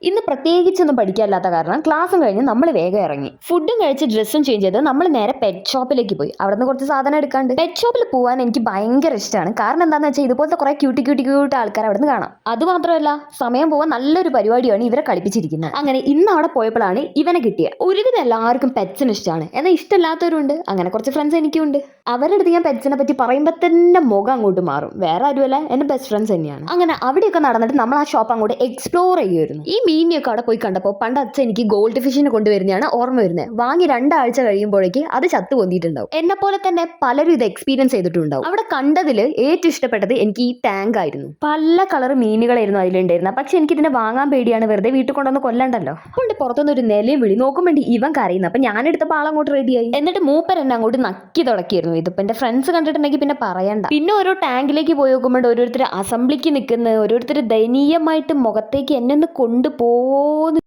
ഇന്ന് പ്രത്യേകിച്ചൊന്നും പഠിക്കാനില്ലാത്ത കാരണം ക്ലാസ്സും കഴിഞ്ഞ് നമ്മൾ വേഗം ഇറങ്ങി. ഫുഡും കഴിച്ച് ഡ്രസ്സും ചേഞ്ച് ചെയ്ത് നമ്മൾ നേരെ പെറ്റ് ഷോപ്പിലേക്ക് പോയി. അവിടെ നിന്ന് കുറച്ച് സാധനം എടുക്കാണ്ട്. പെറ്റ് ഷോപ്പിൽ പോകാൻ എനിക്ക് ഭയങ്കര ഇഷ്ടമാണ്. കാരണം എന്താണെന്ന് വെച്ചാൽ ഇതുപോലത്തെ കുറെ ക്യൂട്ടി ആൾക്കാർ അവിടെ നിന്ന് കാണാം. അതുമാത്രമല്ല സമയം പോകാൻ നല്ലൊരു പരിപാടിയാണ് ഇവരെ കളിപ്പിച്ചിരിക്കുന്നത്. അങ്ങനെ ഇന്ന് അവിടെ പോയപ്പോഴാണ് ഇവനെ കിട്ടിയത്. ഒരുവിധം എല്ലാവർക്കും പെറ്റ്സിന് ഇഷ്ടമാണ്, എന്നാൽ ഇഷ്ടമില്ലാത്തവരുണ്ട്. അങ്ങനെ കുറച്ച് ഫ്രണ്ട്സ് എനിക്കുണ്ട്. അവരുടെ അടുത്ത് ഞാൻ പെറ്റ്സിനെ പറ്റി പറയുമ്പോൾ തന്നെ മുഖം അങ്ങോട്ട് മാറും. വേറെ ആരുമല്ല, എൻ്റെ ബെസ്റ്റ് ഫ്രണ്ട്സ് തന്നെയാണ്. അങ്ങനെ അവിടെയൊക്കെ നടന്നിട്ട് നമ്മൾ ആ ഷോപ്പ് അങ്ങോട്ട് എക്സ്പ്ലോർ ചെയ്യുമായിരുന്നു. ഈ മീനിയൊക്കെ അവിടെ പോയി കണ്ടപ്പോൾ പണ്ട് അച്ഛൻ എനിക്ക് ഗോൾഡ് ഫിഷിനെ കൊണ്ടുവരുന്നതാണ് ഓർമ്മ വരുന്നത്. വാങ്ങി 2 ആഴ്ച കഴിയുമ്പോഴേക്ക് അത് ചത്തു പൊന്തിയിട്ടുണ്ടാവും. എന്നെ പോലെ തന്നെ പലരും ഇത് എക്സ്പീരിയൻസ് ചെയ്തിട്ടുണ്ടാവും. അവിടെ കണ്ടതിൽ ഏറ്റവും ഇഷ്ടപ്പെട്ടത് എനിക്ക് ഈ ടാങ്ക് ആയിരുന്നു. പല കളർ മീനുകളായിരുന്നു അതിലുണ്ടായിരുന്നത്. പക്ഷെ എനിക്ക് ഇതിനെ വാങ്ങാൻ പേടിയാണ്, വെറുതെ വീട്ടിൽ കൊണ്ടുവന്ന് കൊല്ലണ്ടല്ലോ. അതുകൊണ്ട് പുറത്തുനിന്ന് ഒരു നിലയും വിളി നോക്കും വേണ്ടി ഇവൻ കരയുന്നു. അപ്പൊ ഞാനെടുത്തപ്പോൾ ആളങ്ങോട്ട് റെഡിയായി. എന്നിട്ട് മൂപ്പർ എന്നെ അങ്ങോട്ട് നക്കി തുടക്കിയിരുന്നു. ഇതിപ്പോ എന്റെ ഫ്രണ്ട്സ് കണ്ടിട്ടുണ്ടെങ്കിൽ പിന്നെ പറയണ്ട. പിന്നെ ഓരോ ടാങ്കിലേക്ക് പോയി നോക്കുമ്പോൾ ഓരോരുത്തർ അസംബ്ലിക്ക് നിൽക്കുന്ന, ഓരോരുത്തർ ദയനീയമായിട്ട് മുഖത്തേക്ക് എന്നെ ഒന്ന് കൊണ്ടുപോകുന്നു.